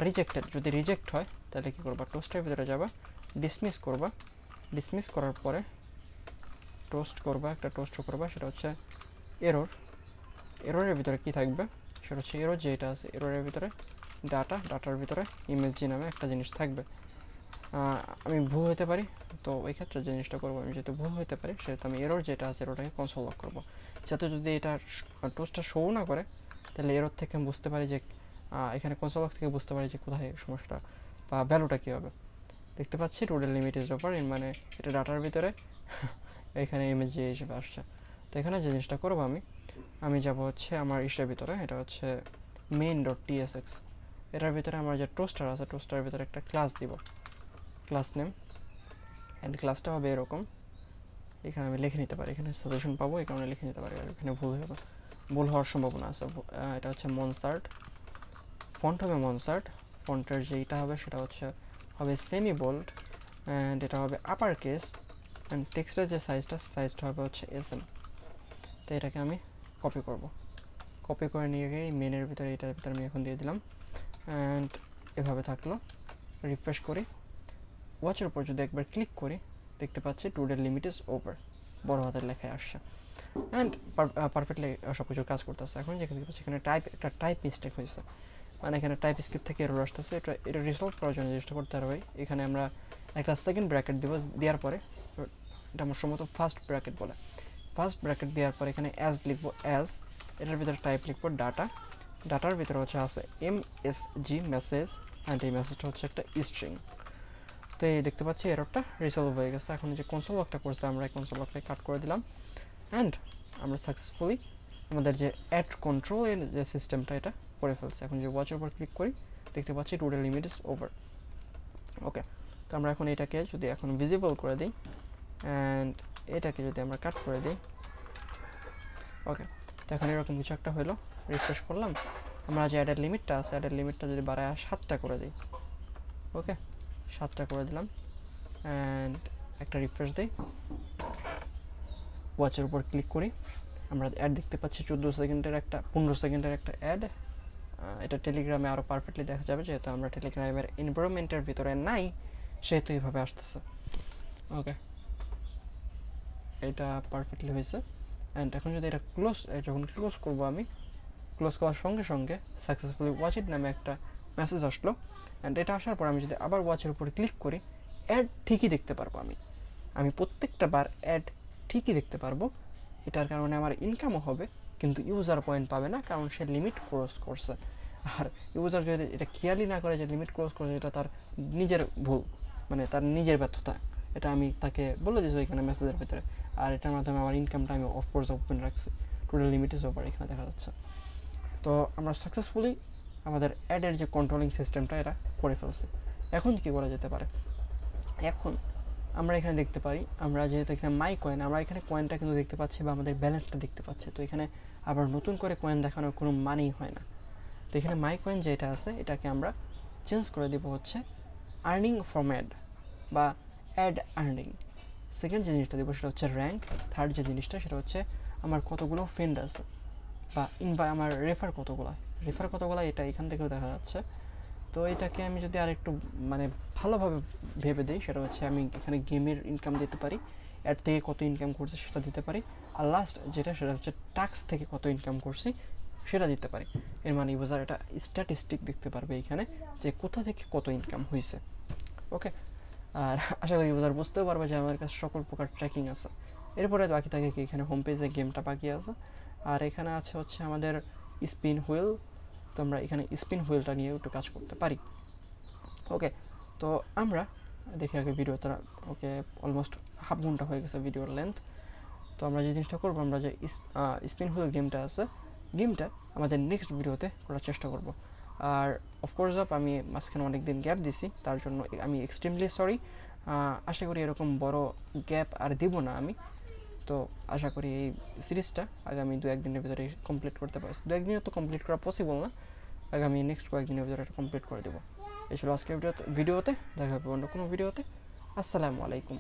রিজেক্টেড। যদি রিজেক্ট হয় তাহলে কী করবা, টোস্টের ভিতরে যাবা, ডিসমিস করবা, ডিসমিস করার পরে টোস্ট করবা, একটা টোস্ট করবা, সেটা হচ্ছে এরর। এররের ভিতরে কি থাকবে, সেটা হচ্ছে এরর যেটা আছে, এররের ভিতরে ডাটার ভিতরে ইমেজি নামে একটা জিনিস থাকবে। আমি ভুল হতে পারি, তো ওই ক্ষেত্রে যে জিনিসটা করবো, আমি যেহেতু ভুল হতে পারি সেহেতু আমি এরর যেটা আছে এররটাকে কনসোল লক করবো, যাতে যদি এটা টোস্টটা শো না করে তাহলে এরর থেকে আমি বুঝতে পারি যে এখানে কনসোল লক থেকে বুঝতে পারি যে কোথায় সমস্যাটা বা ভ্যালুটা কী হবে। দেখতে পাচ্ছি টোটাল লিমিট ইজ ওভার, মানে এটা ডাটার ভিতরে এখানে ইমেজ হিসেবে আসছে। তো এখানে যে জিনিসটা করবো, আমি যাব হচ্ছে আমার ইসের ভিতরে, এটা হচ্ছে main.tsx, এটার ভিতরে আমার যে টোস্টার আছে, টোস্টারের ভিতরে একটা ক্লাস দিব, ক্লাস নেম, অ্যান্ড ক্লাসটা হবে এরকম। এখানে আমি লিখে নিতে পারি, এখানে সাজেশন পাবো, এই কারণে লিখে নিতে পারি, আর এখানে ভুল হওয়ার সম্ভাবনা আছে। এটা হচ্ছে মনসার্ট, ফন্ট হবে মনসার্ট, ফন্টের যেইটা হবে সেটা হবে সেমি বোল্ড, অ্যান্ড এটা হবে আপার কেস, অ্যান্ড টেক্সটের যে সাইজটা হবে হচ্ছে SM। তো এটাকে আমি কপি করে নিয়ে গিয়ে মেনের ভিতরে, এটার ভিতরে আমি এখন দিয়ে দিলাম, অ্যান্ড এভাবে থাকলো। রিফ্রেশ করি, ওয়াচের উপর যদি একবার ক্লিক করি, দেখতে পাচ্ছি টুডে লিমিট ইজ ওভার, বড় হাতের লেখায় আসছে, অ্যান্ড পারফেক্টলি সব কিছু কাজ করতেছে। এখন যেখানে দেখতে পাচ্ছি এখানে একটা টাইপ মিস্টেক হয়েছে, মানে এখানে টাইপ স্ক্রিপ্ট থেকে এরর আসতেছে। এটা রিসলভ করার জন্য চেষ্টা করতে হবে, এখানে আমরা একটা সেকেন্ড ব্র্যাকেট দেওয়ার পরে, এটা আমার সম্ভবত ফার্স্ট ব্র্যাকেট বলে, ফার্স্ট ব্র্যাকেট দেওয়ার পরে এখানে অ্যাজ লিখবো, এটার ভিতরে টাইপ লিখবো ডাটার ভিতরে আছে MSG মেসেজ, অ্যান্ড এই মেসেজটা হচ্ছে একটা স্ট্রিং। তো এই দেখতে পাচ্ছি এররটা রিসলভ হয়ে গেছে। এখন যে কনসোল লকটা করছে, আমরা এই কনসোল লকটাকে কাট করে দিলাম, অ্যান্ড আমরা সাকসেসফুলি আমাদের যে অ্যাড কন্ট্রোলের যে সিস্টেমটা এটা করে ফেলছে। এখন যে ওয়াচের উপর ক্লিক করি, দেখতে পাচ্ছি টুডে লিমিট ইজ ওভার। ওকে, তো আমরা এখন এটাকে যদি এখন ভিজিবল করে দিই, অ্যান্ড এটাকে যদি আমরা কাট করে দিই, ওকে, তো এখন এরকম কিছু একটা হলো। রিফ্রেশ করলাম, আমরা যে অ্যাডের লিমিটটা আছে, অ্যাডের লিমিটটা যদি বাড়ায় 7টা করে দিই, ওকে, 7টা করে দিলাম, অ্যান্ড একটা রিফ্রেশ দিই, ওয়াচের উপর ক্লিক করি, আমরা অ্যাড দেখতে পাচ্ছি 15 সেকেন্ডের একটা অ্যাড। এটা টেলিগ্রামে আরও পারফেক্টলি দেখা যাবে, যেহেতু আমরা টেলিগ্রামের এনভায়রনমেন্টের ভিতরে নাই, সেহেতু এইভাবে আসতেছে। ওকে, এটা পারফেক্টলি হয়েছে। অ্যান্ড এখন যদি এটা যখন ক্লোজ করবো, আমি ক্লোজ করার সঙ্গে সঙ্গে সাকসেসফুলি ওয়াচ ইট নামে একটা মেসেজ আসলো, অ্যান্ড এটা আসার পর আমি যদি আবার ওয়াচের উপরে ক্লিক করি, অ্যাড ঠিকই দেখতে পারবো। আমি প্রত্যেকটা বার অ্যাড ঠিকই দেখতে পারবো। এটার কারণে আমার ইনকামও হবে, কিন্তু ইউজার পয়েন্ট পাবে না, কারণ সে লিমিট ক্রস করছে। আর ইউজার যদি এটা খেয়ালই না করে যে লিমিট ক্রস করছে, এটা তার নিজের ভুল, মানে তার নিজের ব্যর্থতা। এটা আমি তাকে বলে দিয়েছি এখানে মেসেজের ভিতরে, আর এটার মাধ্যমে আমার ইনকামটা আমি অফকোর্স ওপেন রাখছি। টোটাল লিমিট ইজ ওভার এখানে দেখা যাচ্ছে। তো আমরা সাকসেসফুলি আমাদের অ্যাডের যে কন্ট্রোলিং সিস্টেমটা এটা করে ফেলছি। এখন কী করা যেতে পারে, এখন আমরা এখানে দেখতে পারি, আমরা যেহেতু এখানে মাই কয়েন, আমরা এখানে কয়েনটা কিন্তু দেখতে পাচ্ছি বা আমাদের ব্যালেন্সটা দেখতে পাচ্ছি। তো এখানে আবার নতুন করে কয়েন দেখানোর কোনো মানেই হয় না। তো এখানে মাই কয়েন যেটা আছে, এটাকে আমরা চেঞ্জ করে দেবো হচ্ছে আর্নিং ফ্রম অ্যাড বা অ্যাড আর্নিং। সেকেন্ড যে জিনিসটা দেবো সেটা হচ্ছে র্যাঙ্ক। থার্ড যে জিনিসটা সেটা হচ্ছে আমার কতগুলো ফ্রেন্ড আছে বা আমার রেফার কতগুলো, এটা এখান থেকেও দেখা যাচ্ছে। তো এটাকে আমি যদি আরেকটু মানে ভালোভাবে ভেবে দিই, সেটা হচ্ছে আমি এখানে গেমের ইনকাম দিতে পারি, অ্যাড থেকে কত ইনকাম করছে সেটা দিতে পারি, আর লাস্ট যেটা সেটা হচ্ছে টাক্স থেকে কত ইনকাম করছি সেটা দিতে পারি। এর মানে ইউজার এটা স্ট্যাটিস্টিক দেখতে পারবে এখানে যে কোথা থেকে কত ইনকাম হয়েছে। ওকে, আর আশা করি ইউজার বুঝতেও পারবে যে আমার কাছে সকল প্রকার ট্র্যাকিং আছে। এরপরে বাকি থাকে কি, এখানে হোম পেজে গেমটা বাকি আছে, আর এখানে আছে হচ্ছে আমাদের স্পিন হুইল। তো আমরা এখানে স্পিন হুইলটা নিয়ে একটু কাজ করতে পারি। ওকে, তো আমরা দেখি আগে ভিডিওটা। ওকে, অলমোস্ট হাফ ঘন্টা হয়ে গেছে ভিডিওর লেন্থ। তো আমরা যে জিনিসটা করবো, আমরা যে স্পিন হুইল গেমটা আছে, গেমটা আমাদের নেক্সট ভিডিওতে করার চেষ্টা করব। আর অফকোর্স আমি মাঝখানে অনেক দিন গ্যাপ দিছি, তার জন্য আমি এক্সট্রিমলি সরি। আশা করি এরকম বড় গ্যাপ আর দিব না আমি। তো আশা করি এই সিরিজটা আগামী 2-1 দিনের ভিতরে কমপ্লিট করতে পারছি। 2-1 দিনে তো কমপ্লিট করা পসিবল না, আগামী নেক্সট কয়েকদিনের ভিতরে এটা কমপ্লিট করে দেবো। এই ছিল আজকের ভিডিওতে। দেখা হবে অন্য কোনো ভিডিওতে। আসসালামু আলাইকুম।